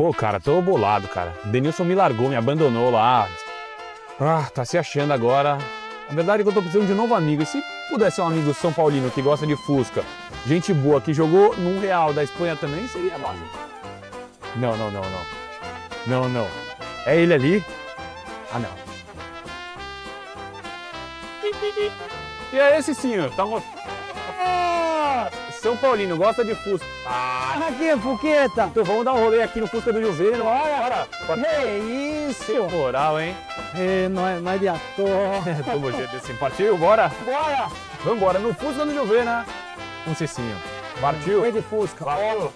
Pô, cara, tô bolado, cara. O Denilson me largou, me abandonou lá. Tá se achando agora. A verdade é que eu tô precisando de um novo amigo. E se pudesse ser um amigo São Paulino que gosta de Fusca, gente boa, que jogou num Real da Espanha também, seria bom. Não, não, não, não. Não, não. É ele ali? Ah, não. E é esse senhor? Tá um... São Paulino, gosta de Fusca. Aqui, Fuqueta! Então vamos dar um rolê aqui no Fusca do Juveno. Bora! Que isso? Que moral, hein? Nós de ator. Tamo jeito assim. Partiu? Bora? Bora! Vambora, no Fusca do Juvena. Um cicinho. Partiu? Foi de Fusca. Valeu.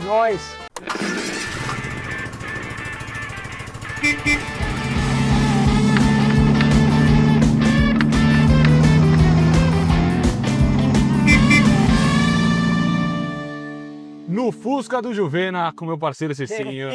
Nós. No Fusca do Juvena, com meu parceiro Cicinho.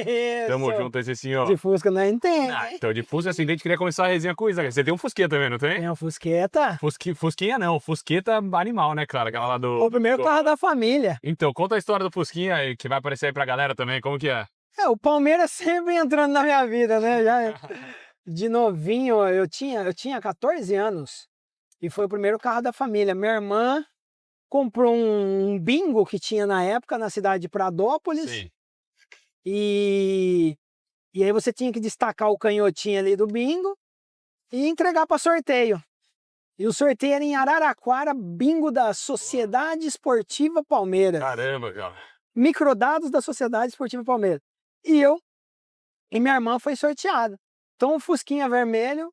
Tamo junto aí, Cicinho. De Fusca não entende. Então, de Fusca, assim, a gente queria começar a resenha com isso. Você tem um Fusqueta também, não tem? Tem um Fusqueta. Fusquinha não, Fusqueta animal, né, cara? Aquela lá do... O primeiro carro da família. Então, conta a história do Fusquinha, que vai aparecer aí pra galera também, como que é? O Palmeiras sempre entrando na minha vida, né? Já de novinho, eu tinha 14 anos. E foi o primeiro carro da família. Minha irmã comprou um bingo que tinha na época na cidade de Pradópolis. Sim. E aí você tinha que destacar o canhotinho ali do bingo e entregar para sorteio. E o sorteio era em Araraquara, bingo da Sociedade Esportiva Palmeiras. Caramba, cara. Microdados da Sociedade Esportiva Palmeiras. E minha irmã foi sorteada. Então o Fusquinha vermelho,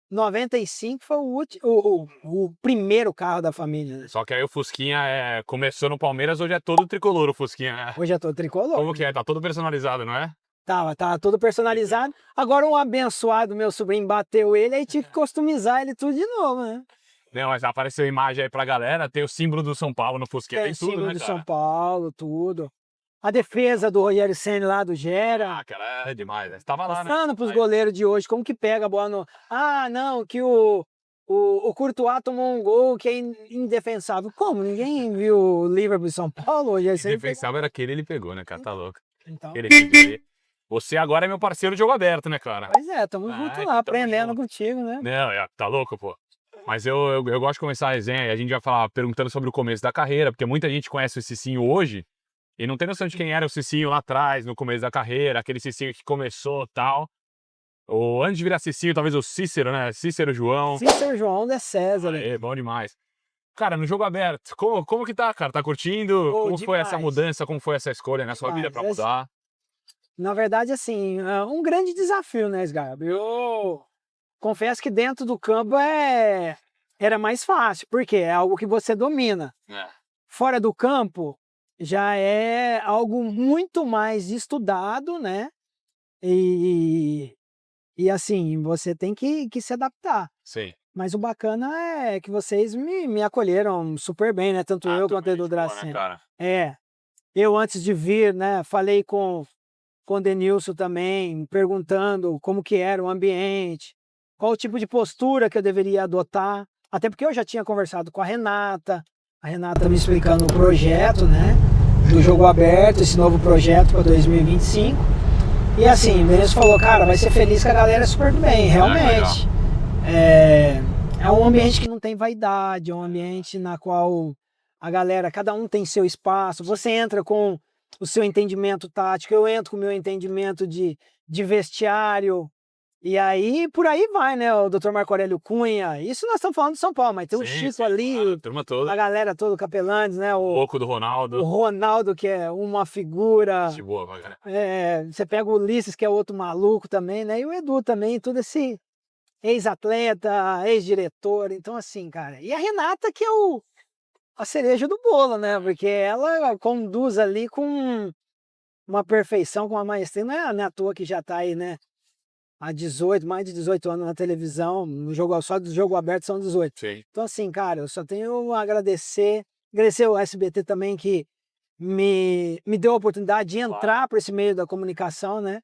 95, foi o primeiro carro da família. Né? Só que aí o Fusquinha começou no Palmeiras, hoje é todo tricolor o Fusquinha, né? Hoje é todo tricolor. Como que é? Tá todo personalizado, não é? Tava todo personalizado. Agora um abençoado, meu sobrinho, bateu ele, aí tive que customizar ele tudo de novo, né? Não, mas apareceu a imagem aí pra galera, tem o símbolo do São Paulo no Fusquinha, tem tudo, símbolo né, de cara? São Paulo, tudo. A defesa do Rogério Ceni lá do Gera. Ah, cara, é demais, né? Você tava lá, né? Mostrando pros goleiros de hoje como que pega a bola no... Ah, não, que o Courtois tomou um gol que é indefensável. Como? Ninguém viu o Liverpool e São Paulo hoje? Indefensável era aquele, ele pegou, né, cara? Tá louco. Então... Aquele ali. Você agora é meu parceiro de jogo aberto, né, cara? Pois é, tamo junto lá, aprendendo contigo, né? Não, tá louco, pô. Mas eu gosto de começar a resenha e a gente vai falar perguntando sobre o começo da carreira, porque muita gente conhece o Cicinho hoje e não tem noção de quem era o Cicinho lá atrás, no começo da carreira, aquele Cicinho que começou e tal. Ou antes de virar Cicinho, talvez o Cícero, né? Cícero João. Cícero João de César. É bom demais. Cara, no jogo aberto, como que tá, cara? Tá curtindo? Como foi essa mudança? Como foi essa escolha na sua vida pra mudar? Na verdade, assim, é um grande desafio, né, Sgarbi? Eu confesso que dentro do campo era mais fácil, porque é algo que você domina. Fora do campo, já é algo muito mais estudado, né? E assim, você tem que se adaptar. Sim. Mas o bacana é que vocês me acolheram super bem, né? Tanto eu quanto o Edu Dracena. Eu antes de vir, né, falei com o Denilson também, perguntando como que era o ambiente, qual o tipo de postura que eu deveria adotar. Até porque eu já tinha conversado com a Renata me explicando o projeto, né, do jogo aberto, esse novo projeto para 2025. E assim, o Denilson falou, cara, vai ser feliz que a galera é super bem, realmente. É um ambiente que não tem vaidade, é um ambiente na qual a galera, cada um tem seu espaço, você entra com o seu entendimento tático, eu entro com o meu entendimento de vestiário, e aí por aí vai, né, o Dr. Marco Aurélio Cunha, isso nós estamos falando de São Paulo, mas tem o Chico ali, a turma toda. A galera toda, o Capelandes, né, o louco do Ronaldo. O Ronaldo, que é uma figura, de boa, cara. Você pega o Ulisses, que é outro maluco também, né, e o Edu também, tudo esse ex-atleta, ex-diretor, então assim, cara, e a Renata, que é a cereja do bolo, né? Porque ela conduz ali com uma perfeição, com uma maestria. Não é à toa que já tá aí, né? Há mais de 18 anos na televisão, só do jogo aberto são 18. Sim. Então assim, cara, eu só tenho a agradecer ao SBT também que me deu a oportunidade de entrar para esse meio da comunicação, né?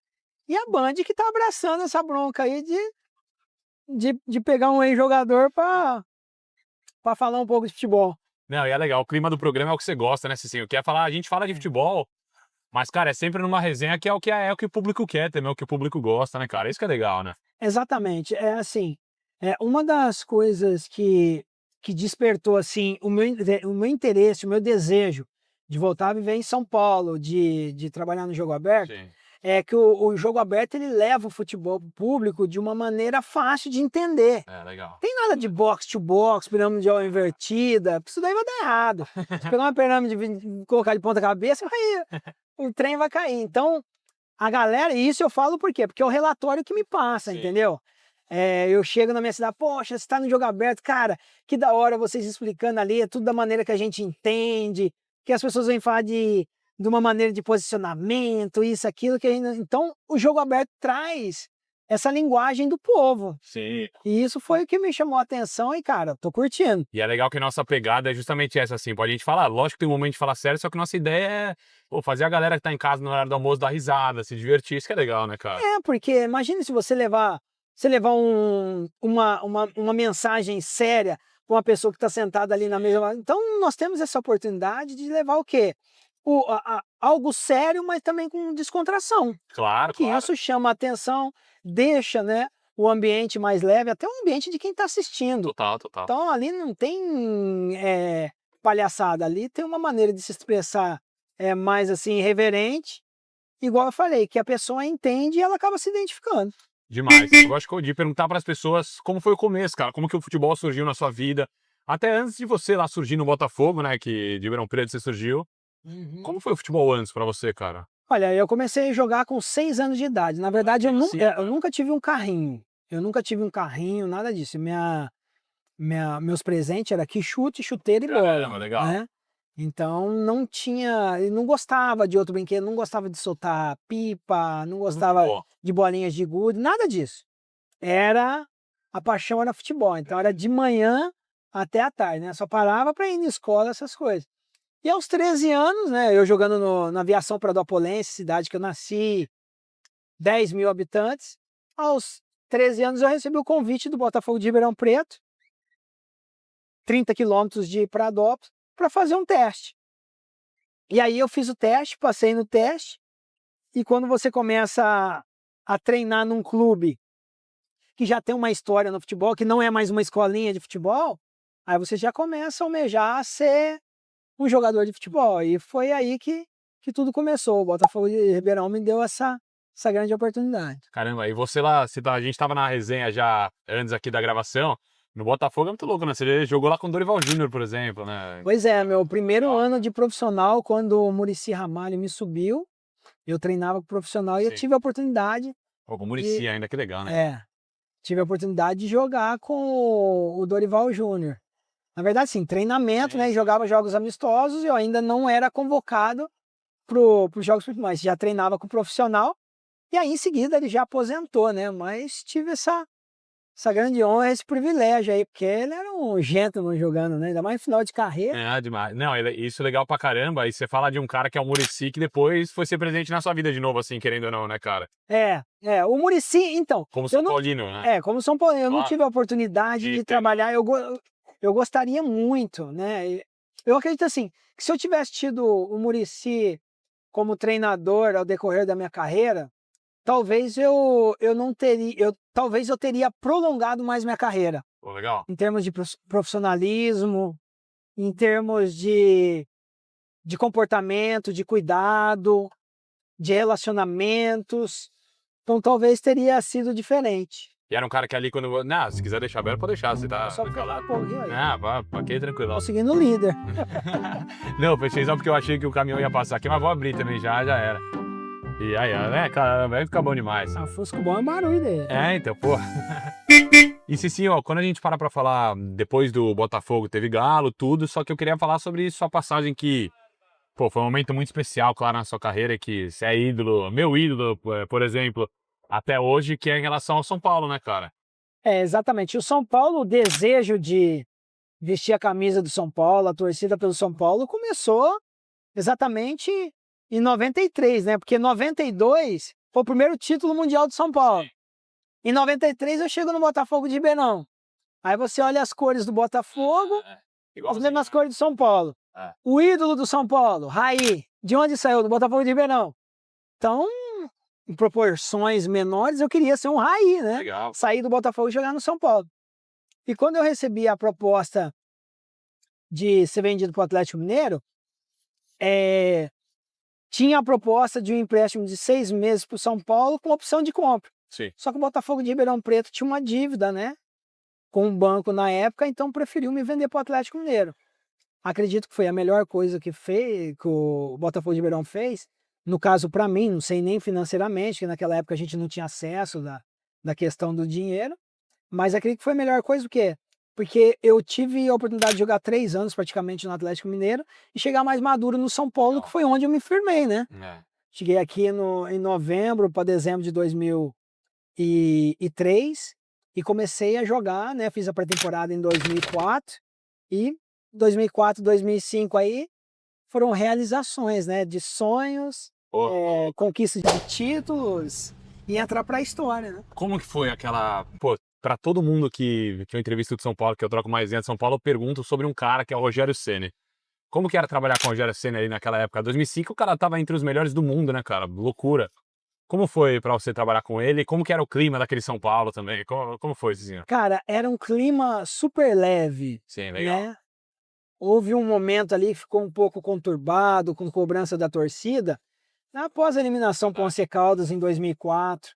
E a Band que tá abraçando essa bronca aí de pegar um ex-jogador para falar um pouco de futebol. Não, e é legal, o clima do programa é o que você gosta, né, Cicinho? Quer falar, a gente fala de futebol, Mas, cara, é sempre numa resenha que é o que o público quer também, é o que o público gosta, né, cara? Isso que é legal, né? Exatamente. É assim, uma das coisas que despertou, assim, o meu interesse, o meu desejo de voltar a viver em São Paulo, de trabalhar no jogo aberto, Sim. é que o jogo aberto ele leva o futebol pro público de uma maneira fácil de entender. É, legal. Tem nada de box to box, pirâmide invertida, isso daí vai dar errado. Se pegar uma pirâmide e colocar de ponta cabeça, o trem vai cair. Então, a galera, e isso eu falo por quê? Porque é o relatório que me passa, Sim. entendeu? Eu chego na minha cidade, poxa, você está no jogo aberto, cara, que da hora vocês explicando ali, é tudo da maneira que a gente entende, que as pessoas vêm falar de uma maneira de posicionamento, isso, aquilo, então o jogo aberto traz essa linguagem do povo. Sim. E isso foi o que me chamou a atenção e, cara, tô curtindo. E é legal que a nossa pegada é justamente essa, assim, pode a gente falar, lógico que tem um momento de falar sério, só que nossa ideia é, pô, fazer a galera que tá em casa no horário do almoço dar risada, se divertir, isso que é legal, né, cara? Porque imagine se você levar uma mensagem séria para uma pessoa que está sentada ali na mesa. Então, nós temos essa oportunidade de levar o quê? Algo sério, mas também com descontração. Claro, Que claro. isso chama a atenção, deixa, né, o ambiente mais leve, até o ambiente de quem está assistindo. Total, total. Então, ali não tem palhaçada, ali tem uma maneira de se expressar mais assim, irreverente, igual eu falei, que a pessoa entende e ela acaba se identificando. Demais. Eu gosto de perguntar para as pessoas como foi o começo, cara, como que o futebol surgiu na sua vida, até antes de você lá surgir no Botafogo, né, que de Ribeirão Preto você surgiu. Como foi o futebol antes para você, cara? Olha, eu comecei a jogar com 6 anos de idade. Na verdade, eu nunca tive um carrinho. Eu nunca tive um carrinho, nada disso. Meus presentes era que chute, chuteira e bola. Caramba, legal. Né? Então não tinha, eu não gostava de outro brinquedo, não gostava de soltar pipa, não gostava de bolinhas de gude, nada disso. A paixão era futebol, então era de manhã até à tarde, né? Só parava para ir na escola, essas coisas. E aos 13 anos, né, eu jogando na Aviação Pradopolense, cidade que eu nasci, 10 mil habitantes, aos 13 anos eu recebi o convite do Botafogo de Ribeirão Preto, 30 quilômetros de Pradópolis, para fazer um teste. E aí eu fiz o teste, passei no teste, e quando você começa a treinar num clube que já tem uma história no futebol, que não é mais uma escolinha de futebol, aí você já começa a almejar a ser um jogador de futebol. E foi aí que tudo começou. O Botafogo de Ribeirão me deu essa grande oportunidade. Caramba, e você lá, a gente tava na resenha já antes aqui da gravação, no Botafogo é muito louco, né? Você jogou lá com o Dorival Júnior, por exemplo, né? Pois é, meu primeiro ano de profissional, quando o Muricy Ramalho me subiu, eu treinava com profissional e eu tive a oportunidade. Pô, com o Muricy ainda, que legal, né? Tive a oportunidade de jogar com o Dorival Júnior. Na verdade, sim, treinamento, né? Jogava jogos amistosos e eu ainda não era convocado para os jogos profissionais. Já treinava com o profissional e aí em seguida ele já aposentou, né? Mas tive essa grande honra, esse privilégio aí, porque ele era um gentleman jogando, né? Ainda mais no final de carreira. É, demais. Não, isso é legal pra caramba. E você fala de um cara que é o Muricy, que depois foi ser presente na sua vida de novo, assim, querendo ou não, né, cara? O Muricy, então... Como São Paulino, né? Como São Paulino. Eu não tive a oportunidade de trabalhar, eu gostaria muito, né? Eu acredito assim, que se eu tivesse tido o Muricy como treinador ao decorrer da minha carreira, talvez eu não teria, talvez eu teria prolongado mais minha carreira. Pô, legal. Em termos de profissionalismo, em termos de comportamento, de cuidado, de relacionamentos. Então talvez teria sido diferente. E era um cara que ali quando... Não, se quiser deixar aberto, pode deixar, você tá... Só falar um pouquinho aí. Aqui tranquilo. Tô seguindo o líder. Não, fechei só porque eu achei que o caminhão ia passar aqui, mas vou abrir também já era. E aí, né, cara, vai ficar bom demais. Fusco bom é barulho dele. Então, pô. E sim, ó, quando a gente para pra falar, depois do Botafogo teve Galo, tudo, só que eu queria falar sobre sua passagem que, pô, foi um momento muito especial, claro, na sua carreira, que você é ídolo, meu ídolo, por exemplo, até hoje, que é em relação ao São Paulo, né, cara? Exatamente. O São Paulo, o desejo de vestir a camisa do São Paulo, a torcida pelo São Paulo, começou exatamente em 93, né? Porque 92 foi o primeiro título mundial do São Paulo. Em 93 eu chego no Botafogo de Ribeirão. Aí você olha as cores do Botafogo, as mesmas cores do São Paulo. O ídolo do São Paulo, Raí, De onde saiu? Do Botafogo de Ribeirão. Então, em proporções menores, eu queria ser um Raí, né? Legal. Sair do Botafogo e jogar no São Paulo. E quando eu recebi a proposta de ser vendido para o Atlético Mineiro, tinha a proposta de um empréstimo de 6 meses para o São Paulo com opção de compra. Sim. Só que o Botafogo de Ribeirão Preto tinha uma dívida, né? Com o banco na época, então preferiu me vender para o Atlético Mineiro. Acredito que foi a melhor coisa que o Botafogo de Ribeirão fez. No caso, para mim, não sei nem financeiramente, que naquela época a gente não tinha acesso da questão do dinheiro, mas acredito que foi a melhor coisa, porque eu tive a oportunidade de jogar 3 anos praticamente no Atlético Mineiro e chegar mais maduro no São Paulo, que foi onde eu me firmei, né? Cheguei aqui em novembro para dezembro de 2003 e comecei a jogar, né? Fiz a pré-temporada em 2004 e 2004, 2005 aí foram realizações, né? De sonhos, conquista de títulos e entrar para a história, né? Como que foi aquela... Pô, pra todo mundo que eu entrevisto de São Paulo, que eu troco mais de São Paulo, eu pergunto sobre um cara que é o Rogério Ceni. Como que era trabalhar com o Rogério Ceni ali naquela época? 2005 o cara tava entre os melhores do mundo, né, cara? Loucura. Como foi pra você trabalhar com ele? Como que era o clima daquele São Paulo também? Como foi, Cizinho? Cara, era um clima super leve. Sim, legal. Né? Houve um momento ali que ficou um pouco conturbado com cobrança da torcida, após a eliminação com o Once Caldas em 2004.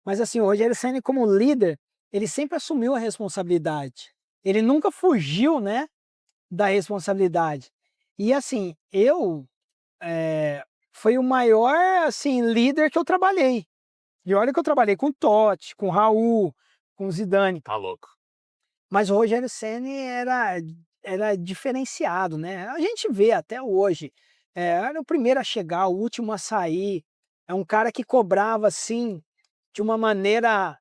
Mas assim, o Rogério Ceni como líder, ele sempre assumiu a responsabilidade. Ele nunca fugiu, né, da responsabilidade. E assim, foi o maior assim, líder que eu trabalhei. E olha que eu trabalhei com o Totti, com o Raul, com o Zidane. Tá louco. Mas o Rogério Ceni era diferenciado, né? A gente vê até hoje. Era o primeiro a chegar, o último a sair. É um cara que cobrava assim, de uma maneira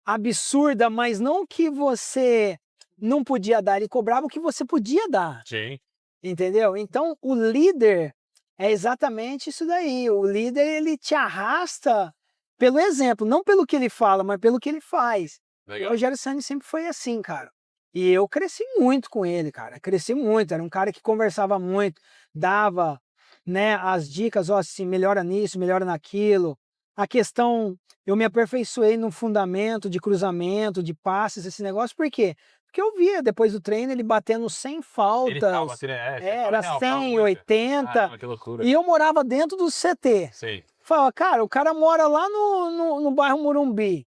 absurda, mas não que você não podia dar, ele cobrava o que você podia dar. Sim. Entendeu? Então, o líder é exatamente isso daí. O líder, ele te arrasta pelo exemplo, não pelo que ele fala, mas pelo que ele faz. Legal. O Rogério Ceni sempre foi assim, cara. E eu cresci muito com ele, cara. Cresci muito. Era um cara que conversava muito, dava, né, as dicas, ó, assim, melhora nisso, melhora naquilo. A questão, eu me aperfeiçoei no fundamento de cruzamento, de passes, esse negócio, por quê? Porque eu via depois do treino ele batendo 100 faltas. Ele tava batendo, Era real, 100, 80. Caramba, que loucura. E eu morava dentro do CT. Sei. Falava, cara, o cara mora lá no bairro Morumbi.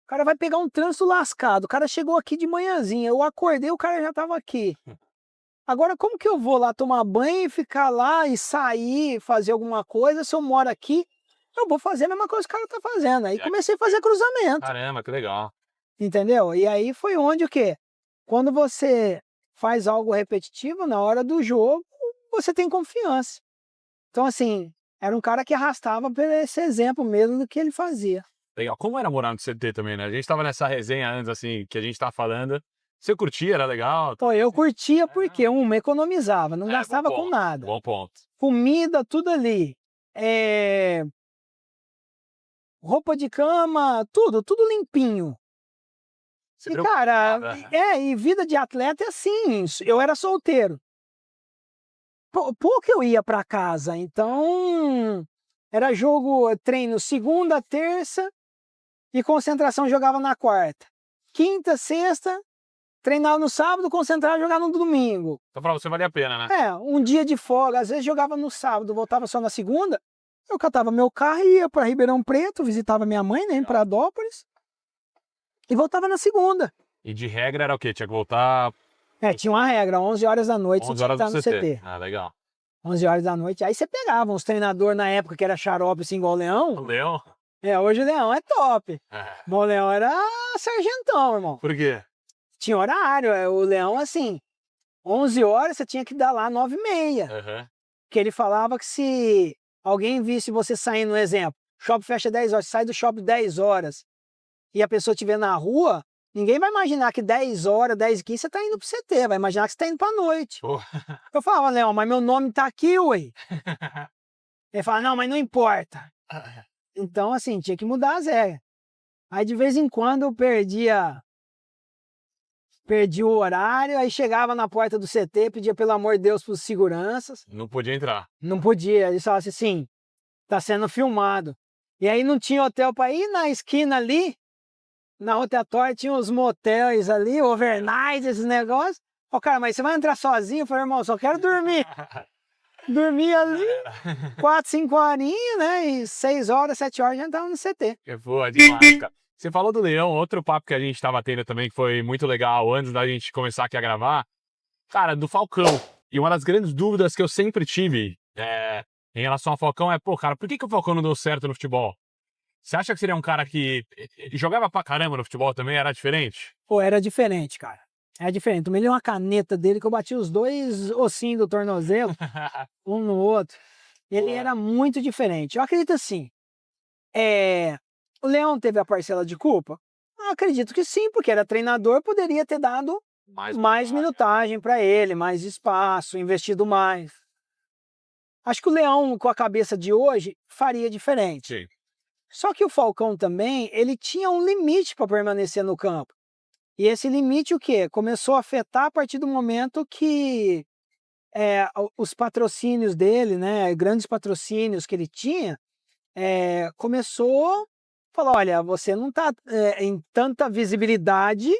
O cara vai pegar um trânsito lascado. O cara chegou aqui de manhãzinha. Eu acordei, o cara já estava aqui. Agora, como que eu vou lá tomar banho e ficar lá e sair, fazer alguma coisa? Se eu moro aqui, eu vou fazer a mesma coisa que o cara tá fazendo. Aí comecei a fazer cruzamento. Caramba, que legal. Entendeu? E aí foi onde o quê? Quando você faz algo repetitivo, na hora do jogo, você tem confiança. Então, assim, era um cara que arrastava por esse exemplo mesmo do que ele fazia. Legal. Como era morar no CT também, né? A gente tava nessa resenha antes, assim, que a gente tava falando. Você curtia, era legal? Pô, eu curtia porque, economizava, não gastava com nada. Bom ponto. Comida, tudo ali. Roupa de cama, tudo limpinho. E, cara, e vida de atleta é assim, eu era solteiro. Pouco eu ia para casa, então era treino segunda, terça e concentração jogava na quarta. Quinta, sexta, treinava no sábado, concentrava e jogava no domingo. Então pra você valia a pena, né? Um dia de folga, às vezes jogava no sábado, voltava só na segunda. Eu catava meu carro e ia para Ribeirão Preto, visitava minha mãe, né, em Pradópolis, e voltava na segunda. E de regra era o quê? Tinha que voltar... Tinha uma regra, 11 horas da noite 11 você tinha que horas estar no do CT. CT. Ah, legal. 11 horas da noite, aí você pegava uns treinadores na época que era xarope assim igual o Leão. O Leão? Hoje o Leão é top. Mas o Leão era sargentão, irmão. Por quê? Tinha horário, o Leão assim, 11 horas você tinha que dar lá 9h30. Porque ele falava que se alguém visse você saindo, no exemplo, shopping fecha 10 horas, sai do shopping 10 horas e a pessoa estiver na rua, ninguém vai imaginar que 10 horas, 10h15 você tá indo pro CT, vai imaginar que você tá indo pra noite. Eu falava, Leão, mas meu nome tá aqui, ué. Ele fala, não, mas não importa. Então, assim, tinha que mudar as regras. Aí, de vez em quando, eu perdia perdi o horário, aí chegava na porta do CT, pedia pelo amor de Deus pros seguranças. Não podia entrar. Não podia, eles falavam assim, tá sendo filmado. E aí não tinha hotel para ir, na esquina ali, na rotatória tinha uns motéis ali, overnight, esses negócios. Ó, cara, mas você vai entrar sozinho? Eu falei, irmão, só quero dormir. Dormia ali, 4, 5 horinhas, né? E 6 horas, 7 horas já entrava no CT. Boa, demais, cara. Você falou do Leão, outro papo que a gente tava tendo também, que foi muito legal antes da gente começar aqui a gravar. Cara, do Falcão. E uma das grandes dúvidas que eu sempre tive em relação ao Falcão é, pô, cara, por que o Falcão não deu certo no futebol? Você acha que seria um cara que jogava pra caramba no futebol também? Era diferente? Pô, era diferente, cara. Era diferente. Tomei uma caneta dele que eu bati os 2 ossinhos do tornozelo, um no outro. Ele era muito diferente. Eu acredito assim, o Leão teve a parcela de culpa? Eu acredito que sim, porque era treinador, poderia ter dado mais minutagem para ele, mais espaço, investido mais. Acho que o Leão, com a cabeça de hoje, faria diferente. Sim. Só que o Falcão também, ele tinha um limite para permanecer no campo. E esse limite o quê? Começou a afetar a partir do momento que os patrocínios dele, né, grandes patrocínios que ele tinha, começou a falar, olha, você não está em tanta visibilidade.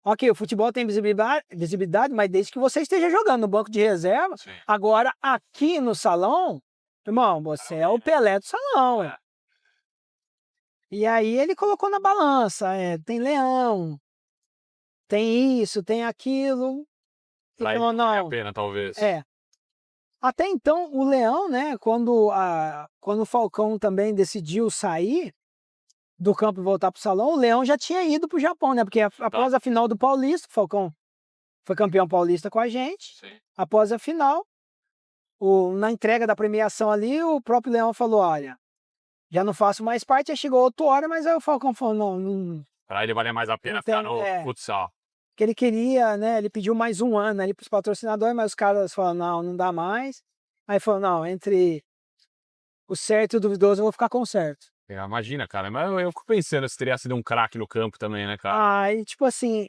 Ok, o futebol tem visibilidade, mas desde que você esteja jogando no banco de reserva. Sim. Agora, aqui no salão, irmão, você é o Pelé do salão. E aí ele colocou na balança, tem Leão, tem isso, tem aquilo. E Pra ele falou, não vale a não, pena, talvez. Até então, o Leão, né, quando o Falcão também decidiu sair do campo e voltar para o salão, o Leão já tinha ido para o Japão, né? Porque após a final do Paulista, o Falcão foi campeão paulista com a gente. Sim. Após a final, na entrega da premiação ali, o próprio Leão falou, olha, já não faço mais parte, aí chegou outra hora, mas aí o Falcão falou, não... Pra ele valer mais a pena ficar no futsal. Que ele queria, né, ele pediu mais um ano ali para os patrocinadores, mas os caras falaram, não dá mais. Aí falou, não, entre o certo e o duvidoso eu vou ficar com o certo. Imagina, cara, mas eu fico pensando se teria sido um craque no campo também, né, cara? Aí, tipo assim...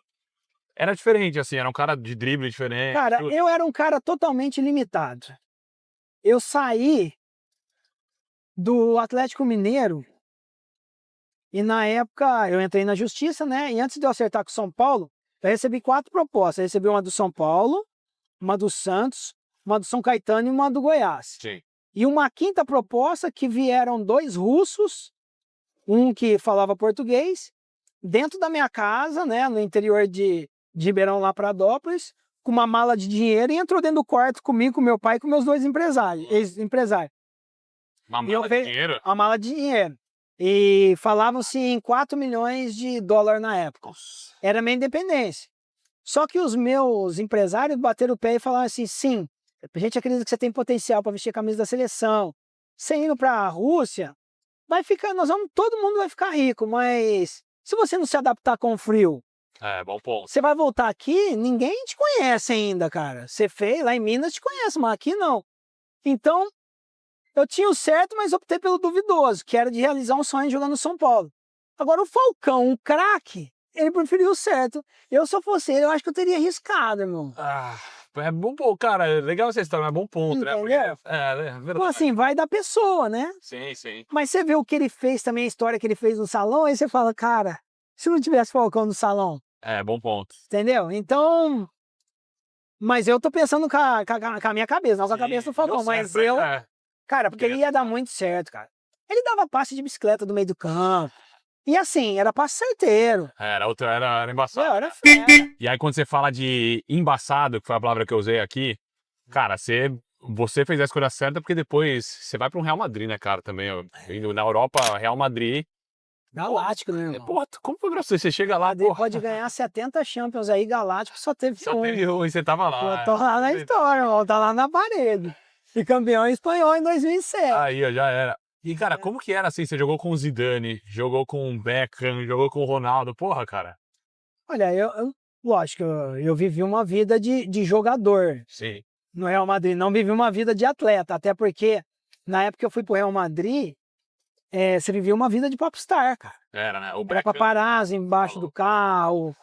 Era diferente, assim, era um cara de drible diferente. Cara, eu era um cara totalmente limitado. Eu saí do Atlético Mineiro e na época eu entrei na justiça, né? E antes de eu acertar com o São Paulo, eu recebi 4 propostas. Eu recebi uma do São Paulo, uma do Santos, uma do São Caetano e uma do Goiás. Sim. E uma 5ª proposta que vieram 2 russos, um que falava português, dentro da minha casa, né? No interior de Ribeirão Lavradópolis, com uma mala de dinheiro e entrou dentro do quarto comigo, com meu pai e com meus 2 ex-empresários. Uma mala de dinheiro? Uma mala de dinheiro. E falavam-se em 4 milhões de dólares na época. Nossa. Era minha independência. Só que os meus empresários bateram o pé e falaram assim, sim, a gente acredita que você tem potencial para vestir a camisa da seleção. Você indo para a Rússia, todo mundo vai ficar rico, mas se você não se adaptar com o frio, bom ponto. você vai voltar aqui, ninguém te conhece ainda, cara. Você fez, lá em Minas te conhece, mas aqui não. Então, eu tinha o certo, mas optei pelo duvidoso, que era de realizar um sonho jogando no São Paulo. Agora, o Falcão, um craque, ele preferiu o certo. Eu, se eu fosse ele, eu acho que eu teria arriscado, irmão. É bom ponto, cara. É legal essa história, mas é bom ponto, Entendeu? né? É verdade. Então, assim, vai da pessoa, né? Sim, sim. Mas você vê o que ele fez também, a história que ele fez no salão, aí você fala, cara, se não tivesse Falcão no salão. Bom ponto. Entendeu? Então... Mas eu tô pensando com a minha cabeça, não com a cabeça do Falcão, mas eu... Cara, porque ele ia dar muito certo, cara. Ele dava passe de bicicleta do meio do campo. E assim, era passe certeiro. Era embaçado. Era fera. E aí quando você fala de embaçado, que foi a palavra que eu usei aqui, cara, você fez a escolha certa porque depois você vai para um Real Madrid, né, cara, também. Indo na Europa, Real Madrid. Galáctico, né, irmão? Porra, como foi pra você? Você chega lá, Ele pode ganhar 70 Champions aí, Galáctico, só teve um. E você tava lá. Pô, tô lá na história, irmão, tá lá na parede. E campeão espanhol em 2007. Aí, ó, já era. E, cara, como que era assim? Você jogou com o Zidane, jogou com o Beckham, jogou com o Ronaldo. Porra, cara. Olha, lógico, eu vivi uma vida de jogador. Sim. No Real Madrid, não vivi uma vida de atleta. Até porque, na época que eu fui pro Real Madrid, você vivia uma vida de popstar, cara. Era, né? O Era Beckham... paparazzi embaixo do carro.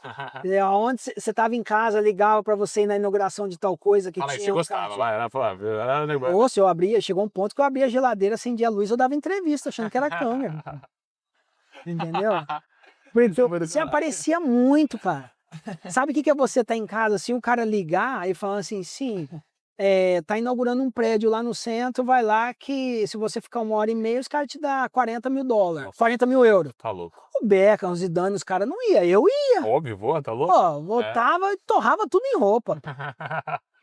Onde você tava em casa, ligava pra você ir na inauguração de tal coisa que Fala aí, tinha. você gostava, vai. Ou se eu abria, chegou um ponto que eu abria a geladeira, acendia a luz, eu dava entrevista, achando que era câmera. Entendeu? Porque você aparecia muito, cara. Sabe o que é você estar em casa, assim, o cara ligar e falar assim, sim, tá inaugurando um prédio lá no centro, vai lá que se você ficar 1h30, os caras te dão $40 mil, 40 mil euros. Tá louco. O Beckham, o Zidane, os caras não iam, eu ia. Óbvio, voa, tá louco? Ó, voltava e torrava tudo em roupa.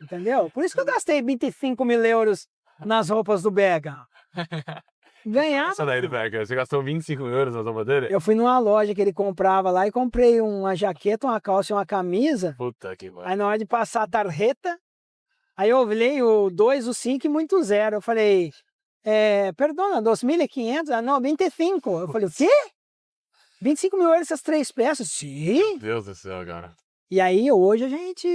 Entendeu? Por isso que eu gastei 25 mil euros nas roupas do Beckham. Ganhava. Essa daí do Beckham, você gastou 25 euros na roupa dele? Eu fui numa loja que ele comprava lá e comprei uma jaqueta, uma calça e uma camisa. Puta que pariu. Aí na hora de passar a tarjeta, aí eu olhei o 2, o 5 e muito 0. Eu falei, perdona, 2.500? Ah, não, 25. Eu falei, o quê? 25 mil euros essas 3 peças? Sim. Meu Deus do céu, cara. E aí hoje a gente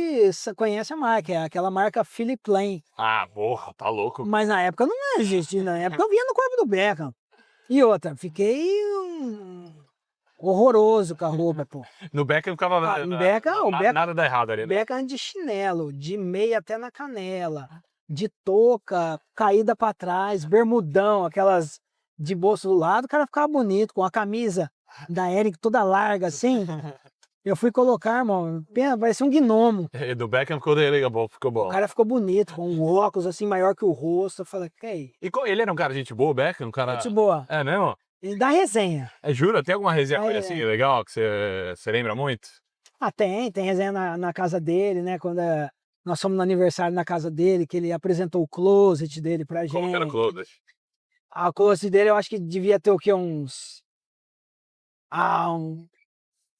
conhece a marca, é aquela marca Philip Plein. Ah, porra, tá louco. Mas na época não existia, na época eu via no corpo do Beckham. E outra, fiquei horroroso com a roupa, pô. No Beckham ficava No Beckham, o Beckham, nada dá errado ali, né? Beckham de chinelo, de meia até na canela, de touca, caída pra trás, bermudão, aquelas de bolso do lado, o cara ficava bonito, com a camisa da Eric toda larga assim. Eu fui colocar, irmão, parecia um gnomo. E do Beckham ficou bom. O cara ficou bonito, com um óculos assim maior que o rosto. Eu falei, que E ele era um cara de gente boa, o Beckham? Um cara... gente boa. É mesmo? Ele dá resenha. Jura? Tem alguma resenha Aí, assim legal que você lembra muito? Ah, tem resenha na casa dele, né? Quando nós fomos no aniversário na casa dele, que ele apresentou o closet dele pra gente. Como que era o closet? O closet dele eu acho que devia ter o quê?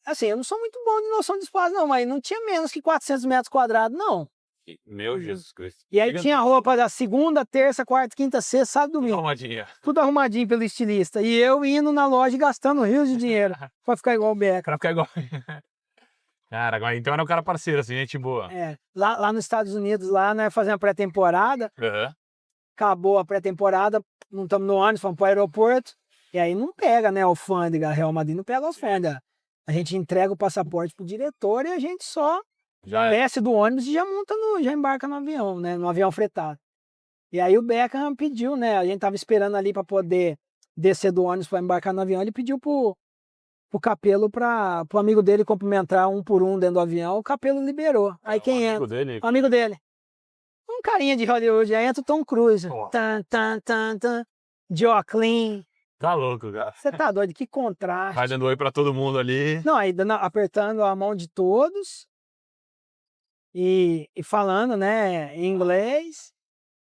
Assim, eu não sou muito bom de noção de espaço, não, mas não tinha menos que 400 metros quadrados, não. Meu Jesus Cristo. E aí tinha roupa da segunda, terça, quarta, quinta, sexta, sábado, domingo. Arrumadinha. Tudo arrumadinho pelo estilista. E eu indo na loja e gastando rios de dinheiro pra ficar igual o Beckham. Pra ficar igual. Cara, então era um cara parceiro, assim, gente boa. Lá nos Estados Unidos, lá nós fazemos a pré-temporada. Uhum. Acabou a pré-temporada, não estamos no ônibus, fomos pro aeroporto. E aí não pega, né, alfândega, Real Madrid não pega a alfândega. A gente entrega o passaporte pro diretor e a gente só desce do ônibus e já já embarca no avião, né? No avião fretado. E aí o Beckham pediu, né? A gente tava esperando ali para poder descer do ônibus para embarcar no avião. Ele pediu pro Capello pro amigo dele cumprimentar um por um dentro do avião. O Capello liberou. Aí quem entra? O amigo dele. Um carinha de Hollywood. Aí entra o Tom Cruise. Joaquim. Tá louco, cara. Você tá doido? Que contraste. Vai dando oi pra todo mundo ali. Não, aí apertando a mão de todos e falando, né, em inglês.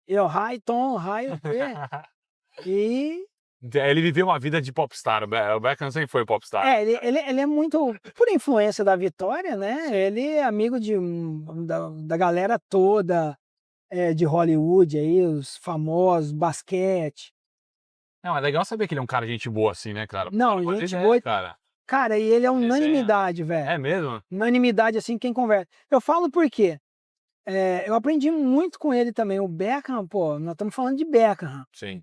Eu, hi Tom, hi o quê? E... Ele viveu uma vida de popstar, o Beckham sempre foi popstar. Ele é muito, por influência da Vitória, né, ele é amigo da galera toda de Hollywood, aí, os famosos, basquete. Não, é legal saber que ele é um cara de gente boa assim, né, cara? Não, gente boa. Cara. Cara, e ele é unanimidade, velho. É mesmo? Unanimidade, assim, quem conversa. Eu falo por quê? Eu aprendi muito com ele também. O Beckham, pô, nós estamos falando de Beckham. Sim.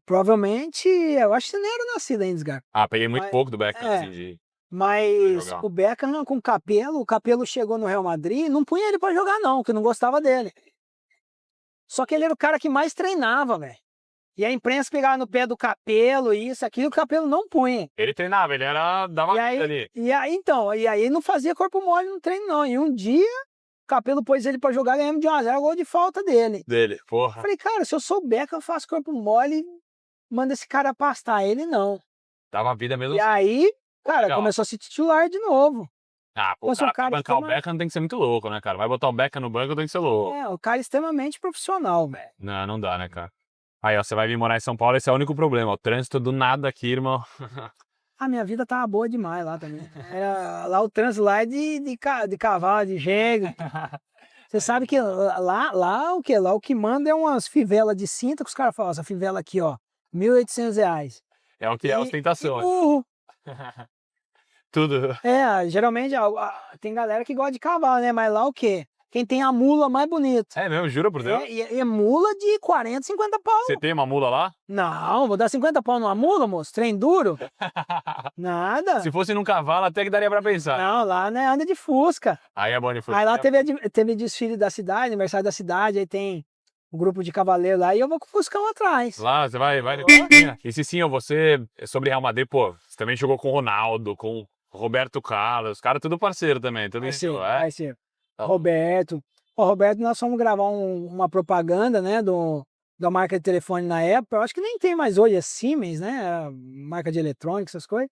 Provavelmente, eu acho que você nem era nascido ainda, Edgar. Peguei muito pouco do Beckham, assim, de Mas jogar. o Beckham com o Capello chegou no Real Madrid, não punha ele pra jogar não, que não gostava dele. Só que ele era o cara que mais treinava, velho. E a imprensa pegava no pé do Capello, isso, aquilo, o Capello não punha. Ele treinava, ele dava vida ali. E aí não fazia corpo mole no treino não. E um dia, o Capello pôs ele pra jogar, ganhamos de 1-0, gol de falta dele. Porra. Falei, cara, se eu sou o Beckham, eu faço corpo mole, manda esse cara pastar, ele não. Dava vida mesmo. E aí, cara, começou a se titular de novo. Pô, pra bancar o Beckham tem que ser muito louco, né, cara? Vai botar o Beckham no banco, tem que ser louco. O cara é extremamente profissional, velho. Não dá, né, cara? Aí, ó, você vai vir morar em São Paulo, esse é o único problema. O trânsito do nada aqui, irmão. A minha vida tava boa demais lá também. Lá o trânsito lá é de cavalo, de jegue. Você sabe que lá o quê? Lá o que manda é umas fivelas de cinta que os caras falam, essa fivela aqui, ó, R$1.800. É o que é ostentação. Burro. Tudo. Geralmente tem galera que gosta de cavalo, né? Mas lá o quê? quem tem a mula mais bonita. É mesmo, jura por Deus? E mula de 40, 50 pau. Você tem uma mula lá? Não, vou dar 50 pau numa mula, moço. Trem duro. Nada. Se fosse num cavalo, até que daria pra pensar. Não, lá né, anda de Fusca. Aí é bom de Fusca. Aí lá teve desfile da cidade, aniversário da cidade, aí tem um grupo de cavaleiro lá e eu vou com o Fuscão atrás. Lá, você vai. E Cicinho, você, sobre Real Madrid, pô, você também jogou com o Ronaldo, com o Roberto Carlos, os caras tudo parceiro também. Tudo Vai ser. Roberto. Ó, Roberto, nós fomos gravar uma propaganda, né, da marca de telefone na época. Eu acho que nem tem mais hoje, é Siemens, né, marca de eletrônica, essas coisas.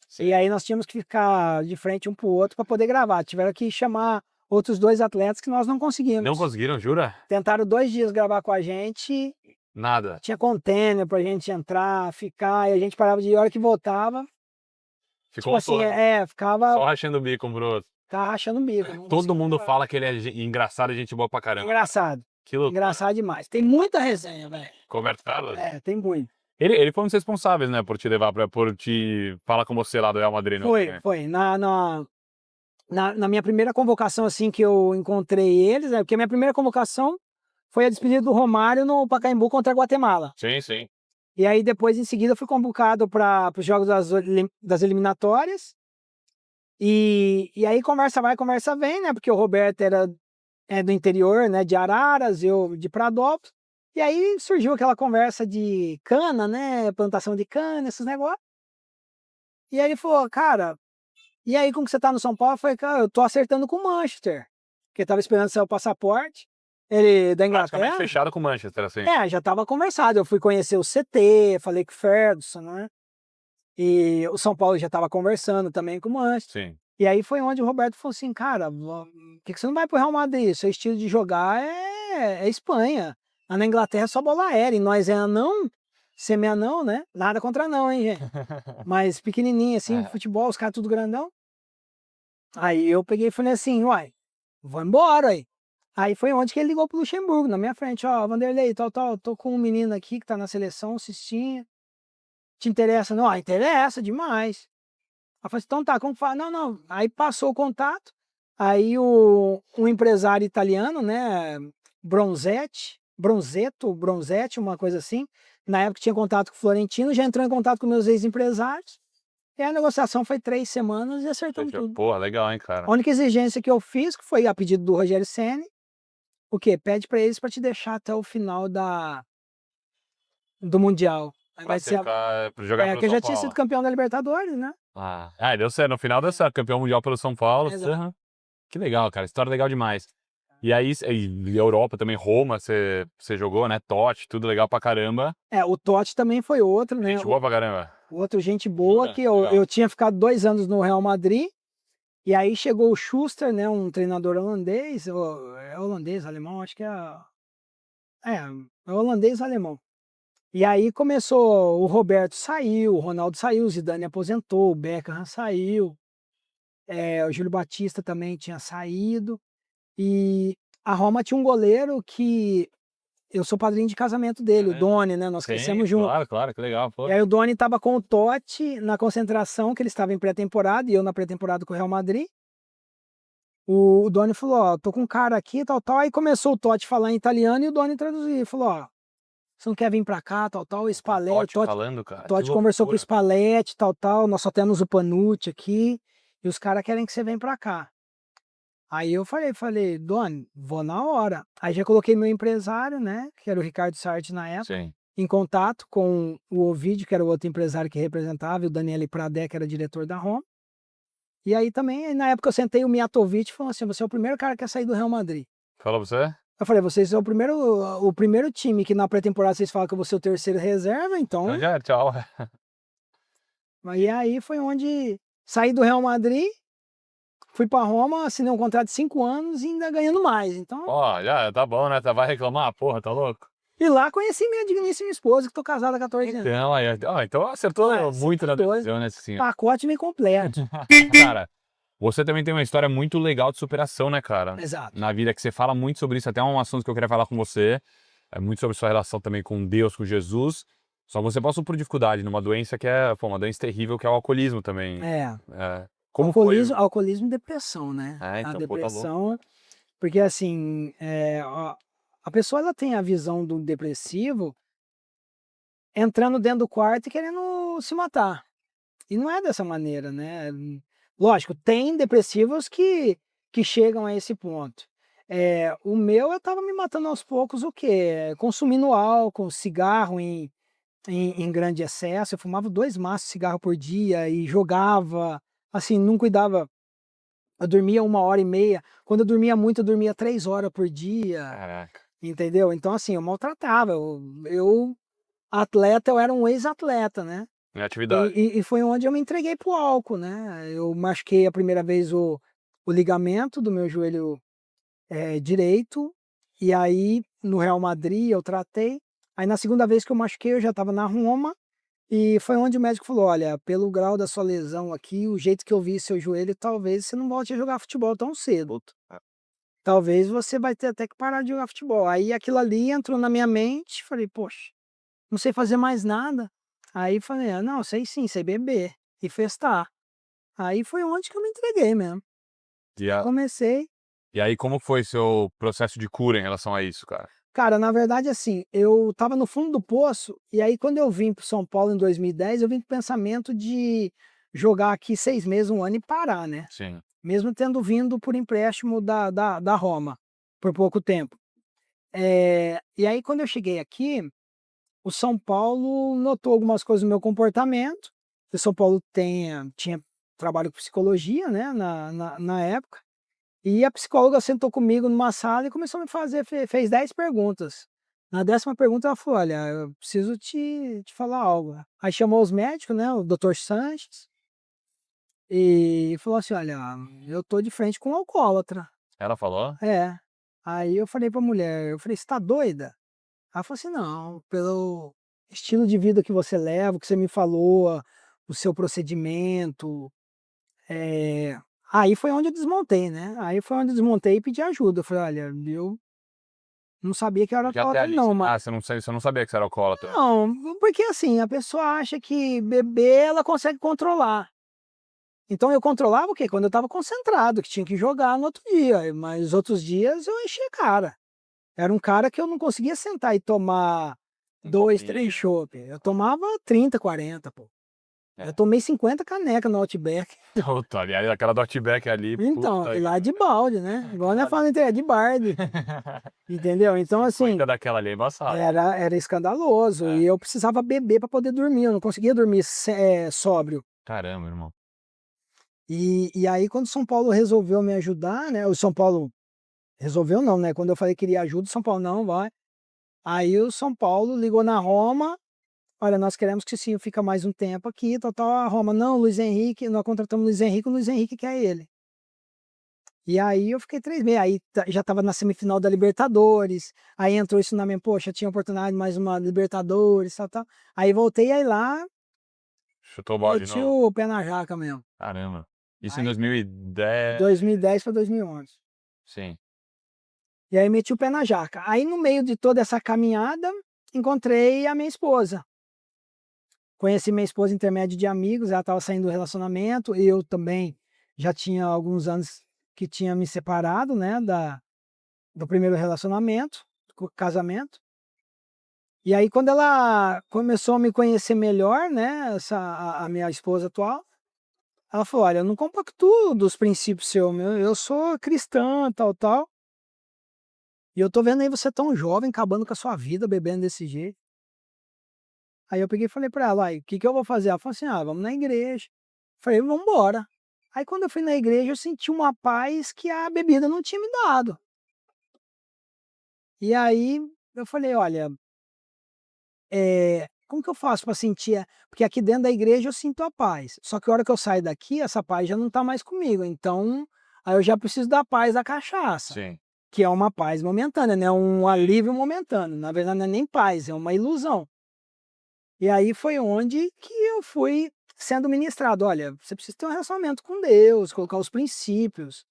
Sim. E aí nós tínhamos que ficar de frente um pro outro para poder gravar. Tiveram que chamar outros 2 atletas que nós não conseguimos. Não conseguiram, jura? Tentaram 2 dias gravar com a gente. Nada. Tinha container pra gente entrar, ficar, e a gente parava de hora que voltava. Ficou tipo assim, ficava... Só rachando o bico um pro outro. Tava rachando o bico. Todo mundo fala que ele é engraçado e gente boa pra caramba. Engraçado. Que loucura. Engraçado demais. Tem muita resenha, velho. Roberto Carlos? Tem muito. Ele foi um dos responsáveis, né, por te levar, por te falar com você lá do Real Madrid, não? Foi. Na minha primeira convocação, assim, que eu encontrei eles, né, porque a minha primeira convocação foi a despedida do Romário no Pacaembu contra a Guatemala. Sim. E aí, depois, em seguida, eu fui convocado para os jogos das eliminatórias. E aí, conversa vai, conversa vem, né, porque o Roberto era do interior, né, de Araras, eu de Pradópolis. E aí surgiu aquela conversa de cana, né, plantação de cana, esses negócios. E aí ele falou, cara, e aí como que você tá no São Paulo? Eu falei, cara, eu tô acertando com o Manchester, porque tava esperando sair o passaporte, ele da Inglaterra. Praticamente fechado com o Manchester, assim. Já tava conversado, eu fui conhecer o CT, falei com o Ferguson, né, e o São Paulo já tava conversando também com o Manchester. Sim. E aí foi onde o Roberto falou assim, cara, por que você não vai pro Real Madrid? Seu estilo de jogar é Espanha. Lá na Inglaterra é só bola aérea, e nós é anão, semi-anão, né? Nada contra anão, hein, gente? Mas pequenininho assim, futebol, os caras tudo grandão. Aí eu peguei e falei assim, uai, vou embora aí. Aí foi onde que ele ligou pro Luxemburgo, na minha frente, ó, Vanderlei, tal, tô com um menino aqui que tá na seleção, Cistinha. Te interessa? Não, interessa demais. Aí eu falei assim, então tá, como fala? Não. Aí passou o contato, aí um empresário italiano, né, Bronzetti, uma coisa assim, na época tinha contato com o Florentino, já entrou em contato com meus ex-empresários, e a negociação foi 3 semanas e acertamos tudo. Porra, legal, hein, cara? A única exigência que eu fiz, que foi a pedido do Rogério Ceni, o quê? Pede pra eles pra te deixar até o final do Mundial. Vai ser jogar pelo que eu já São tinha Paulo. sido campeão da Libertadores, né? Deu certo, no final deu certo, campeão mundial pelo São Paulo. Que legal, cara, história legal demais. E aí, Europa também, Roma, você jogou, né? Totti, tudo legal pra caramba. O Totti também foi outro, né? Gente boa pra caramba. Outro gente boa, que eu tinha ficado 2 anos no Real Madrid, e aí chegou o Schuster, né? Um treinador holandês, é holandês, alemão, acho que é holandês, alemão. E aí começou, o Roberto saiu, o Ronaldo saiu, o Zidane aposentou, o Beckham saiu, o Júlio Batista também tinha saído. E a Roma tinha um goleiro que eu sou padrinho de casamento dele, o Doni, né? Nós crescemos juntos. Claro, que legal. Pô. E aí o Doni estava com o Totti na concentração, que ele estava em pré-temporada, e eu na pré-temporada com o Real Madrid. O Doni falou, ó, tô com um cara aqui, tal. Aí começou o Totti a falar em italiano e o Doni traduzir. Falou, ó, você não quer vir pra cá, tal. O Spalletti. Totti conversou com o Spalletti, tal. Nós só temos o Panucci aqui, e os caras querem que você venha pra cá. Aí eu falei, Doni, vou na hora. Aí já coloquei meu empresário, né, que era o Ricardo Sarti na época, em contato com o Ovidio, que era o outro empresário que representava, e o Daniele Pradé, que era diretor da Roma. E aí também, na época eu sentei o Mijatovic e falou assim, você é o primeiro cara que quer sair do Real Madrid. Falou pra você? Eu falei, vocês são o primeiro time que na pré-temporada vocês falam que eu vou ser o terceiro reserva, então... Então já, tchau. E aí foi onde saí do Real Madrid, fui pra Roma, assinei um contrato de 5 anos e ainda ganhando mais, então... Já tá bom, né? Vai reclamar, porra, tá louco? E lá conheci minha digníssima esposa, que tô casada há 14 anos. Então acertou muito na decisão, né, assim. Pacote meio completo. Cara, você também tem uma história muito legal de superação, né, cara? Exato. Na vida, que você fala muito sobre isso, até um assunto que eu queria falar com você, é muito sobre sua relação também com Deus, com Jesus. Só que você passou por dificuldade numa doença que é, uma doença terrível, que é o alcoolismo também. Como foi? Alcoolismo e depressão, né? Então, a depressão Porque assim, a pessoa ela tem a visão do depressivo entrando dentro do quarto e querendo se matar. E não é dessa maneira, né? Lógico, tem depressivos que chegam a esse ponto. O meu, eu estava me matando aos poucos, o quê? Consumindo álcool, cigarro em grande excesso. Eu fumava 2 maços de cigarro por dia e jogava, assim, não cuidava. Eu dormia 1h30. Quando eu dormia muito, eu dormia 3 horas por dia, Caraca. entendeu? Então, assim, eu maltratava. Atleta, eu era um ex-atleta, né? Em atividade. E foi onde eu me entreguei pro álcool, né? Eu machuquei a primeira vez o ligamento do meu joelho direito, e aí no Real Madrid eu tratei. Aí na segunda vez que eu machuquei, eu já estava na Roma, e foi onde o médico falou: olha, pelo grau da sua lesão aqui, o jeito que eu vi seu joelho, talvez você não volte a jogar futebol tão cedo. Puta. Talvez você vai ter até que parar de jogar futebol. Aí aquilo ali entrou na minha mente, falei, poxa, não sei fazer mais nada. Aí falei, não, sei sim, sei beber e festar. Aí foi onde que eu me entreguei mesmo. E, a- Comecei. e aí, como foi seu processo de cura em relação a isso, cara? Cara, na verdade, assim, eu estava no fundo do poço, e aí quando eu vim para São Paulo em 2010, eu vim com o pensamento de jogar aqui 6 meses, 1 ano e parar, né? Sim. Mesmo tendo vindo por empréstimo da Roma, por pouco tempo. E aí quando eu cheguei aqui, o São Paulo notou algumas coisas no meu comportamento. O São Paulo tinha trabalho com psicologia, né, na época. E a psicóloga sentou comigo numa sala e começou a me fazer, fez 10 perguntas. Na 10ª pergunta ela falou, olha, eu preciso te falar algo. Aí chamou os médicos, né, o doutor Sanches, e falou assim, olha, eu tô de frente com um alcoólatra. Ela falou? É. Aí eu falei pra mulher, eu falei, você tá doida? Ela falou assim, não, pelo estilo de vida que você leva, o que você me falou, o seu procedimento. eh, Aí foi onde eu desmontei, né? Aí foi onde eu desmontei e pedi ajuda. Eu falei, olha, eu não sabia que eu era Porque até alcoólatra ali, não, mas você não sabia que você era alcoólatra. não, porque assim, a pessoa acha que beber ela consegue controlar. Então eu controlava o quê? Quando eu estava concentrado, que tinha que jogar no outro dia, mas os outros dias eu enchia a cara. Era um cara que eu não conseguia sentar e tomar Um 2, 3 copinho. chopp. Eu tomava 30, 40, pô. Eu É. tomei 50 canecas no Outback. Puta, aliás, aquela do Outback ali, Então, puta e que lá de pariu. balde, né? Igual nós Aquela falamos, é de balde, entendeu? Então, assim, 50 daquela ali é embaçado. era escandaloso É. e eu precisava beber para poder dormir. Eu não conseguia dormir sóbrio. Caramba, irmão. E aí, quando São Paulo resolveu me ajudar, né? O São Paulo resolveu não, né? Quando eu falei que queria ajuda, o São Paulo não vai. Aí o São Paulo ligou na Roma. Olha, nós queremos que o senhor fica mais um tempo aqui, tal, a Roma. Não, Luiz Henrique, nós contratamos o Luiz Henrique quer ele. E aí eu fiquei 3 meses, aí já estava na semifinal da Libertadores, aí entrou isso na minha, poxa, tinha oportunidade de mais uma Libertadores, tal. Aí voltei aí lá, Chutou o balde de meti novo. o pé na jaca mesmo. Caramba. Isso em Aí 2010. 2010 para 2011. Sim. E aí meti o pé na jaca. Aí no meio de toda essa caminhada, encontrei a minha esposa. Conheci minha esposa intermédio de amigos, ela estava saindo do relacionamento, eu também já tinha alguns anos que tinha me separado, né, do primeiro relacionamento, casamento. E aí quando ela começou a me conhecer melhor, né, a minha esposa atual, ela falou, olha, eu não compactuo dos princípios seus, eu sou cristã, tal. E eu tô vendo aí você tão jovem, acabando com a sua vida, bebendo desse jeito. Aí eu peguei e falei pra ela, o que que eu vou fazer? Ela falou assim, vamos na igreja. Falei, vamos embora. Aí quando eu fui na igreja, eu senti uma paz que a bebida não tinha me dado. E aí eu falei, olha, como que eu faço para sentir? Porque aqui dentro da igreja eu sinto a paz. Só que a hora que eu saio daqui, essa paz já não está mais comigo. Então, aí eu já preciso da paz da cachaça, Sim. que é uma paz momentânea, né? Um alívio momentâneo. Na verdade, não é nem paz, é uma ilusão. E aí foi onde que eu fui sendo ministrado. Olha, você precisa ter um relacionamento com Deus, colocar os princípios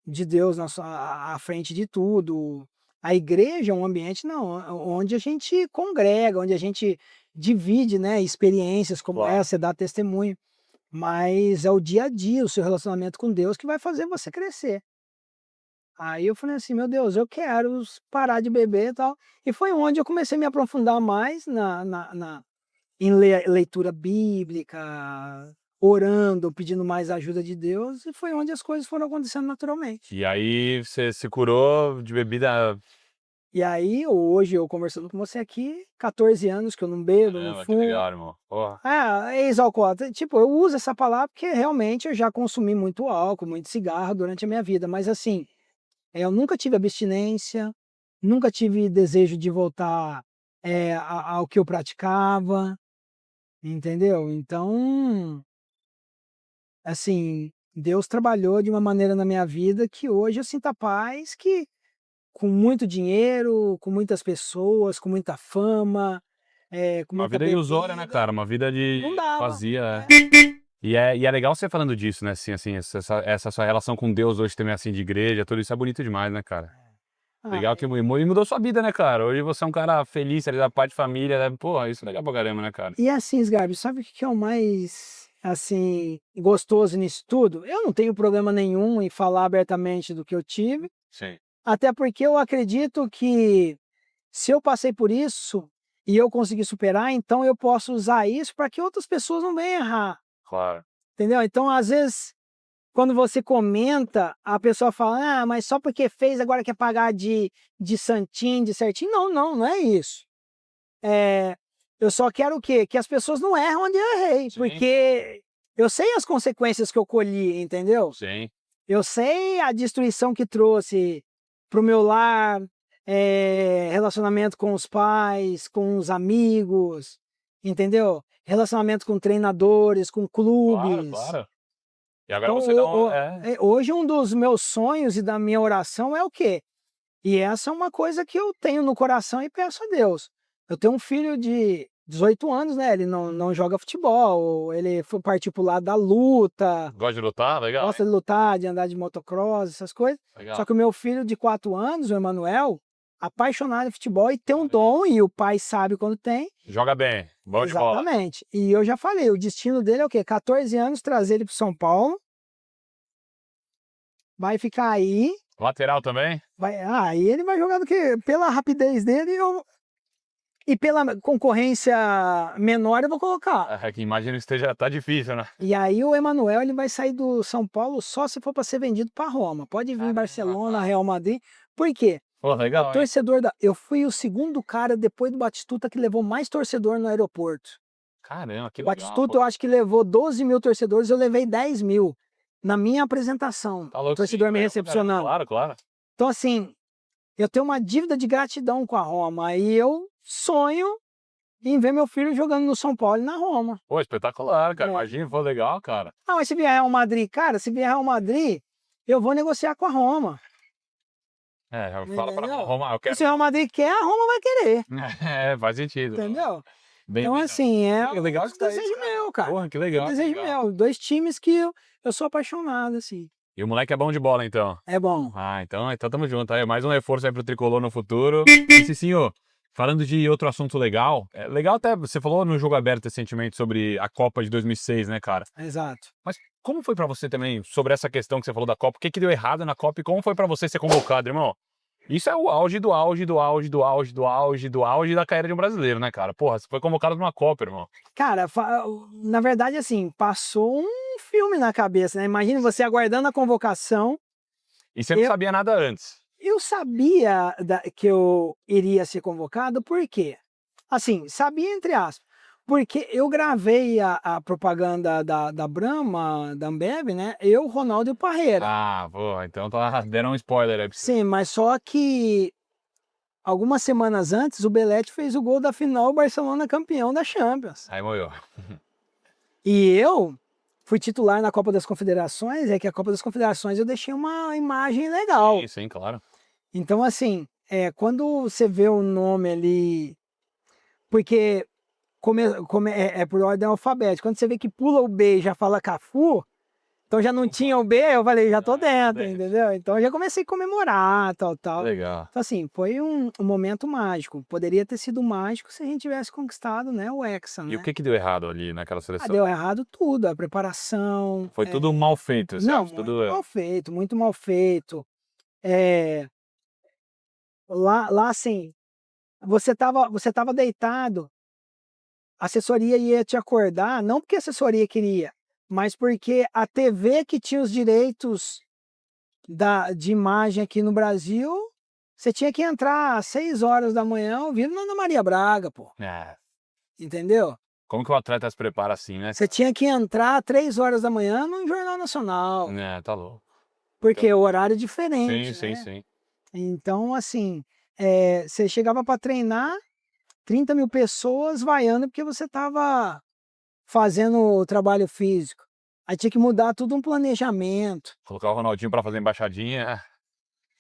de Deus à frente de tudo. A igreja é um ambiente não, onde a gente congrega, onde a gente divide, né, experiências como Claro. essa, você dá testemunho. Mas é o dia a dia, o seu relacionamento com Deus que vai fazer você crescer. Aí eu falei assim, meu Deus, eu quero parar de beber e tal. E foi onde eu comecei a me aprofundar mais em leitura bíblica, orando, pedindo mais ajuda de Deus, e foi onde as coisas foram acontecendo naturalmente. E aí você se curou de bebida. E aí, hoje, eu conversando com você aqui, 14 anos que eu não bebo, não Caramba, que fumo. legal, irmão. Porra. Ah, ex-alcoólatra. Tipo, eu uso essa palavra porque realmente eu já consumi muito álcool, muito cigarro durante a minha vida. Mas assim, eu nunca tive abstinência, nunca tive desejo de voltar ao que eu praticava, entendeu? Então, assim, Deus trabalhou de uma maneira na minha vida que hoje eu sinto a paz que com muito dinheiro, com muitas pessoas, com muita fama, com Uma muita vida ilusória, né, bebida, cara? Uma vida não de dava. vazia, É. E é legal você falando disso, né? Assim, essa sua relação com Deus hoje também, assim, de igreja, tudo isso é bonito demais, né, cara? Ah, Legal que mudou sua vida, né, cara? Hoje você é um cara feliz, realizado, pai de família, né? Porra, isso é legal pra caramba, né, cara? e assim, Sgarbi, sabe o que é o mais, assim, gostoso nisso tudo? Eu não tenho problema nenhum em falar abertamente do que eu tive, Sim, até porque eu acredito que se eu passei por isso e eu consegui superar, então eu posso usar isso para que outras pessoas não venham errar, claro. entendeu? Então, às vezes, quando você comenta, a pessoa fala, ah, mas só porque fez agora quer pagar de santinho, de certinho. Não, não, não é isso. Eu só quero o quê? Que as pessoas não erram onde eu errei, Sim, porque eu sei as consequências que eu colhi, entendeu? sim. Eu sei a destruição que trouxe para o meu lar, relacionamento com os pais, com os amigos, entendeu? Relacionamento com treinadores, com Claro, clubes. claro. E agora Então, você dá um. É, hoje um dos meus sonhos e da minha oração é o quê? E essa é uma coisa que eu tenho no coração e peço a Deus. Eu tenho um filho de 18 anos, né? Ele não joga futebol, ele foi partir pro lado da luta, gosta de lutar? Legal, gosta hein? de lutar, de andar de motocross, essas coisas. Só Legal. que o meu filho de 4 anos, o Emanuel, apaixonado em futebol e tem um dom, e o pai sabe quando tem. Joga bem, bom de bola. Exatamente. E eu já falei, o destino dele é o quê? 14 anos, trazer ele para São Paulo, vai ficar aí, Lateral também? aí ele vai jogar do que pela rapidez dele e pela concorrência menor eu vou colocar. É que imagino que esteja, tá difícil, né? E aí o Emanuel ele vai sair do São Paulo só se for para ser vendido para Roma. Pode vir Caramba, Barcelona, cara. Real Madrid. Por quê? Pô, O legal, hein? torcedor eu fui o segundo cara depois do Batistuta que levou mais torcedor no aeroporto. Caramba, que O legal, Batistuta pô. eu acho que levou 12 mil torcedores, eu levei 10 mil na minha apresentação. Tá O louco, sim, torcedor me legal pra caramba. recepcionando. Claro, claro. Então assim, eu tenho uma dívida de gratidão com a Roma e eu sonho em ver meu filho jogando no São Paulo e na Roma. Pô, espetacular, cara. É. Imagina, foi legal, cara. Ah, mas se vier Real Madrid, cara, se vier Real Madrid, eu vou negociar com a Roma, É, fala pra entendeu? Roma, eu E quero. se o Real Madrid quer, a Roma vai querer, É, faz sentido. entendeu? Bem, Então, bem. assim, é Que legal um escutar isso, desejo cara. meu, cara. Porra, que Um legal, que desejo legal. meu. Dois times que eu sou apaixonado, assim. E o moleque é bom de bola, então. É bom. Ah, então tamo junto. Aí, mais um reforço aí pro Tricolor no futuro. E Cicinho, falando de outro assunto legal, é legal até, você falou no Jogo Aberto recentemente sobre a Copa de 2006, né, cara? Exato. Mas como foi pra você também, sobre essa questão que você falou da Copa, o que que deu errado na Copa e como foi pra você ser convocado, irmão? Isso é o auge do auge do auge do auge do auge do auge da carreira de um brasileiro, né, cara? Porra, você foi convocado numa Copa, irmão. Cara, na verdade, assim, passou um filme na cabeça, né? Imagina você aguardando a convocação. E você não sabia nada antes. Eu sabia que eu iria ser convocado, por quê? Assim, sabia entre aspas, porque eu gravei a propaganda da Brahma, da Ambev, né? Eu, Ronaldo e o Parreira. Ah, pô, então deram um spoiler aí pra você. Sim, mas só que algumas semanas antes o Belletti fez o gol da final, o Barcelona campeão da Champions. Aí moiou. E eu fui titular na Copa das Confederações, é que a Copa das Confederações eu deixei uma imagem legal. Sim, sim, claro. Então, assim, quando você vê o nome ali, porque é por ordem alfabética, quando você vê que pula o B e já fala Cafu, então já não tinha o B, eu falei, já tô dentro, entendeu? Então eu já comecei a comemorar, tal. Legal. Então, assim, foi um momento mágico. Poderia ter sido mágico se a gente tivesse conquistado, né, o Hexa, E o né? que que deu errado ali naquela seleção? Deu errado tudo, a preparação. Foi tudo mal feito, você Não, acha? Tudo. muito mal feito, muito mal feito. Lá assim, você tava deitado, a assessoria ia te acordar, não porque a assessoria queria, mas porque a TV que tinha os direitos de imagem aqui no Brasil, você tinha que entrar às 6 horas da manhã ouvindo Ana Maria Braga, pô. É. Entendeu? Como que o atleta se prepara assim, né? Você tinha que entrar às 3 horas da manhã no Jornal Nacional, É, tá louco. porque é horário Sim, diferente, sim, né? sim. Então, assim, você chegava para treinar, 30.000 pessoas vaiando porque você estava fazendo o trabalho físico. Aí tinha que mudar tudo um planejamento, Colocar o Ronaldinho pra fazer embaixadinha.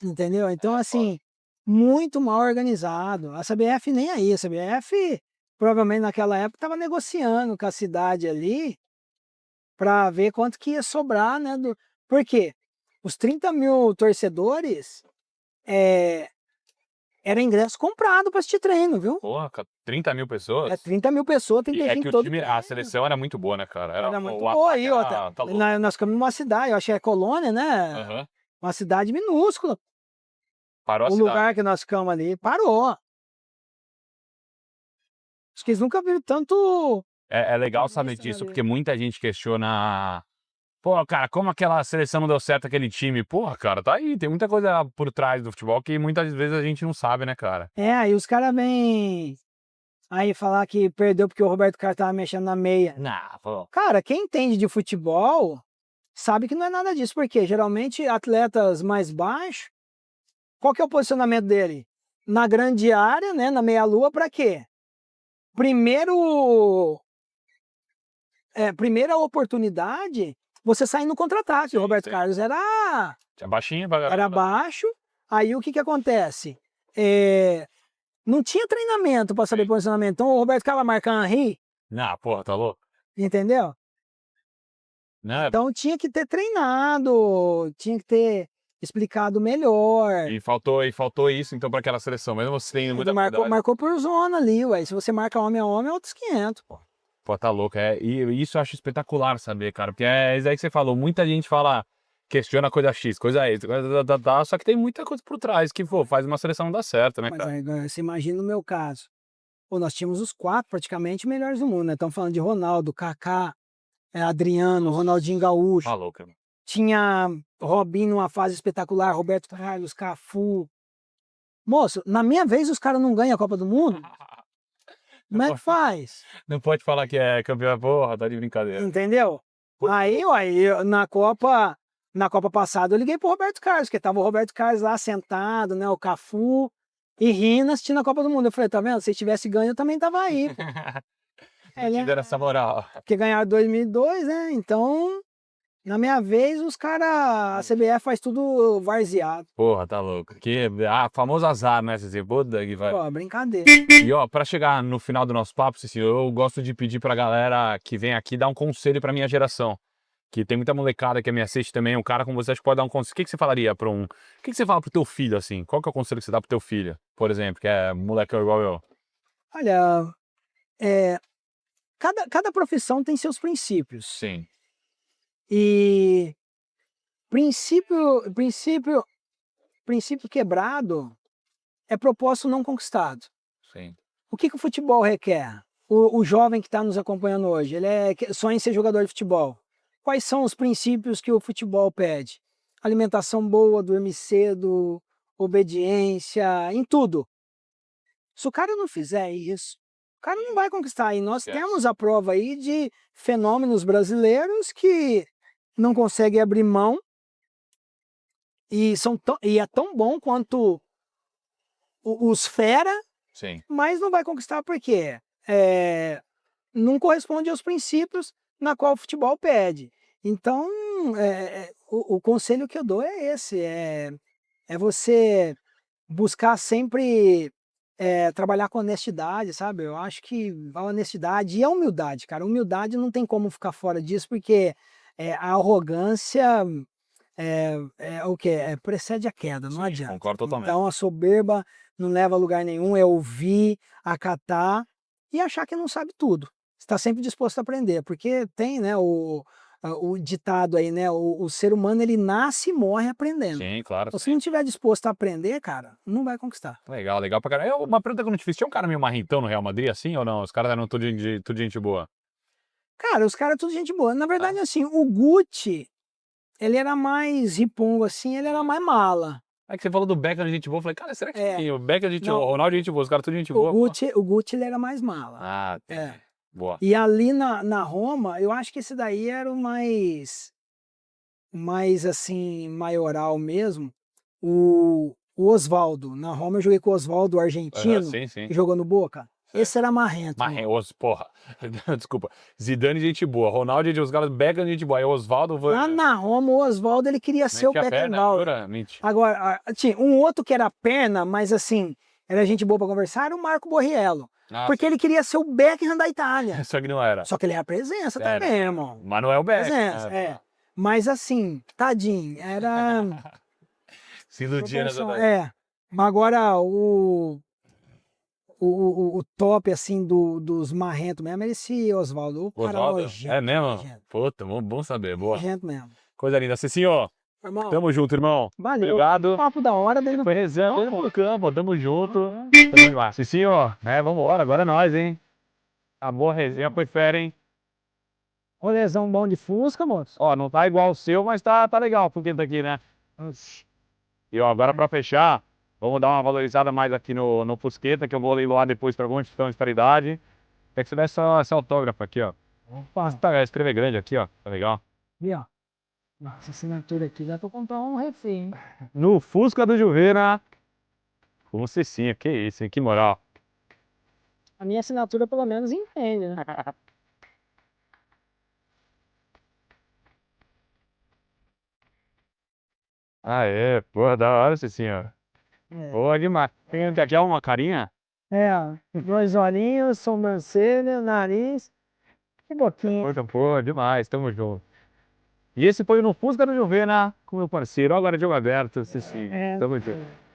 entendeu? Então, Foda. assim, muito mal organizado. A CBF nem aí, a CBF provavelmente naquela época estava negociando com a cidade ali para ver quanto que ia sobrar, né? Por quê? Os 30.000 torcedores era ingresso comprado para assistir treino, viu? Porra, 30.000 pessoas? 30.000 pessoas, tem que E ter é gente que todo a treino. seleção era muito boa, né, cara? Era muito O boa ataque aí, ó. tá louco. Nós ficamos numa cidade, eu acho que é Colônia, né? Aham. Uma cidade minúscula. Parou a O cidade. lugar que nós ficamos ali parou. Acho que eles nunca viram tanto É legal saber turista, né, disso, ali. porque muita gente questiona. Pô, cara, como aquela seleção não deu certo, aquele time? Porra, cara, tá aí. Tem muita coisa por trás do futebol que muitas vezes a gente não sabe, né, cara? Aí os caras vêm aí falar que perdeu porque o Roberto Carlos tava mexendo na meia. Não, pô. Cara, quem entende de futebol sabe que não é nada disso, porque geralmente atletas mais baixos, qual que é o posicionamento dele? Na grande área, né, na meia-lua, para quê? Primeiro, primeira oportunidade, você sair no contra-ataque. O Sim, Roberto sim. Carlos Tinha baixinha pra era caramba. baixo, aí o que que acontece? É, não tinha treinamento para saber Sim. posicionamento, então o Roberto Carlos vai marcar Henry, Não, porra, tá louco? entendeu? Não, Então tinha que ter treinado, tinha que ter explicado melhor. e faltou isso, então, pra aquela seleção. Mesmo você tendo Ele muita marcou, qualidade. marcou por zona ali, ué. Se você marca homem a homem, é outros 500, pô. Pô, tá louco. E isso eu acho espetacular saber, cara. Porque é isso aí que você falou. Muita gente fala, questiona coisa X, coisa Y, coisa só que tem muita coisa por trás que, pô, faz uma seleção não dar certo, né, Mas cara? aí, agora você imagina o meu caso. Pô, nós tínhamos os 4 praticamente melhores do mundo, né? Estamos falando de Ronaldo, Kaká, Adriano, Ronaldinho Tá Gaúcho. louco, irmão. Tinha Robinho numa fase espetacular, Roberto Carlos, Cafu. Moço, na minha vez os caras não ganham a Copa do Mundo? Não Como é que pode, faz? não pode falar que é campeão, porra, tá de brincadeira. Entendeu? Pô, Aí, uai, na Copa passada eu liguei pro Roberto Carlos, porque tava o Roberto Carlos lá sentado, né, o Cafu, e rindo assistindo a Copa do Mundo. Eu falei, tá vendo? Se tivesse ganho, eu também tava aí, pô. não Ele te é, deram essa moral. porque ganharam 2002, né? Então, na minha vez, os caras, a CBF faz tudo varzeado. Porra, tá louco. Famoso azar, né, Ceci? Puta que vai. Pô, brincadeira. E ó, pra chegar no final do nosso papo, Ceci, eu gosto de pedir pra galera que vem aqui dar um conselho pra minha geração. Que tem muita molecada que me assiste também, um cara como você, acho que pode dar um conselho. O que que você falaria pra um. O que que você fala pro teu filho, assim? Qual que é o conselho que você dá pro teu filho, por exemplo, que é moleque igual eu? Olha, é, cada profissão tem seus princípios. Sim, E princípio quebrado é propósito não conquistado. sim. O que o futebol requer? O jovem que está nos acompanhando hoje, ele sonha em ser jogador de futebol. Quais são os princípios que o futebol pede? Alimentação boa, dormir cedo, obediência, em tudo. Se o cara não fizer isso, o cara não vai conquistar. E nós Yes. temos a prova aí de fenômenos brasileiros que não conseguem abrir mão e é tão bom quanto os fera, Sim. mas não vai conquistar porque não corresponde aos princípios na qual o futebol pede. Então, o conselho que eu dou é esse, é você buscar sempre trabalhar com honestidade, sabe? Eu acho que a honestidade e a humildade, cara, humildade não tem como ficar fora disso, porque a arrogância o que? Precede a queda, não Sim, adianta. concordo totalmente. Então a soberba não leva a lugar nenhum, é ouvir, acatar e achar que não sabe tudo. Está sempre disposto a aprender, porque tem, né, o ditado aí, né? O ser humano, ele nasce e morre aprendendo. Sim, claro. Então, se não tiver disposto a aprender, cara, não vai conquistar. Legal, legal pra caramba. Uma pergunta que eu não te fiz, tinha um cara meio marrentão no Real Madrid, assim, ou não? Os caras eram tudo gente boa. Cara, os caras tudo gente boa. Na verdade, Ah. assim, o Guti, ele era mais ripongo, assim, ele era mais mala. É que você falou do Beckham de gente boa, eu falei, cara, será que É. o Beckham de gente Não. boa, o Ronaldo de gente boa, os caras tudo gente O boa? Pô. Guti, ele era mais mala. Ah, tem. É. Boa. E ali na Roma, eu acho que esse daí era o mais assim, maioral mesmo. O Osvaldo. Na Roma eu joguei com o Osvaldo, o argentino, Sim, sim. que jogou no Boca. Esse era marrento. mano. Marrento, porra. Desculpa. Zidane, gente boa. Ronaldo, os caras Beckham, gente boa. Aí o Osvaldo... Lá na Roma, o Osvaldo, ele queria ser o Beckenbauer. Agora, tinha um outro que era perna, mas assim, era gente boa pra conversar, era o Marco Borriello. Porque ele queria ser o Beckham da Itália. Só que não era. Só que ele era presença Era. também, irmão. Mas não é o Beckham. Presença, é. Mas assim, tadinho, era... Se iludia nessa daí. É. Mas agora, o top, assim, dos marrentos mesmo, era esse Osvaldo. O cara Osvaldo? nojento. É mesmo? Nojento. Puta, bom saber. Boa. Nojento mesmo. Coisa linda. Cicinho, Irmão, tamo junto, irmão. valeu. Obrigado. Papo da hora, dele. Foi rezão pro campo, tamo junto. Cicinho, vambora, agora é nóis, hein? A boa resenha foi fera, hein? Rolezão bom de Fusca, moço. Ó, não tá igual o seu, mas tá legal porque tá aqui, né? E ó, agora pra fechar, vamos dar uma valorizada mais aqui no Fusqueta, que eu vou leiloar depois pra alguma instituição de caridade. Tem que você dar esse autógrafo aqui, ó. Opa. Escrever grande aqui, ó. Tá legal? E ó. Nossa assinatura aqui, dá pra comprar um refém, hein? No Fusca do Juveira. Com o Cicinho, que isso, hein? Que moral. A minha assinatura pelo menos entende, né? Ah, é. Porra, da hora, Cicinho. É. Boa demais. Tem aqui uma carinha? É, ó. 2 olhinhos, sobrancelha, nariz e boquinha. Porra, demais. Tamo junto. E esse foi no Fusca do Juveira com meu parceiro. Agora é jogo aberto, Cicinho. É. Tamo junto.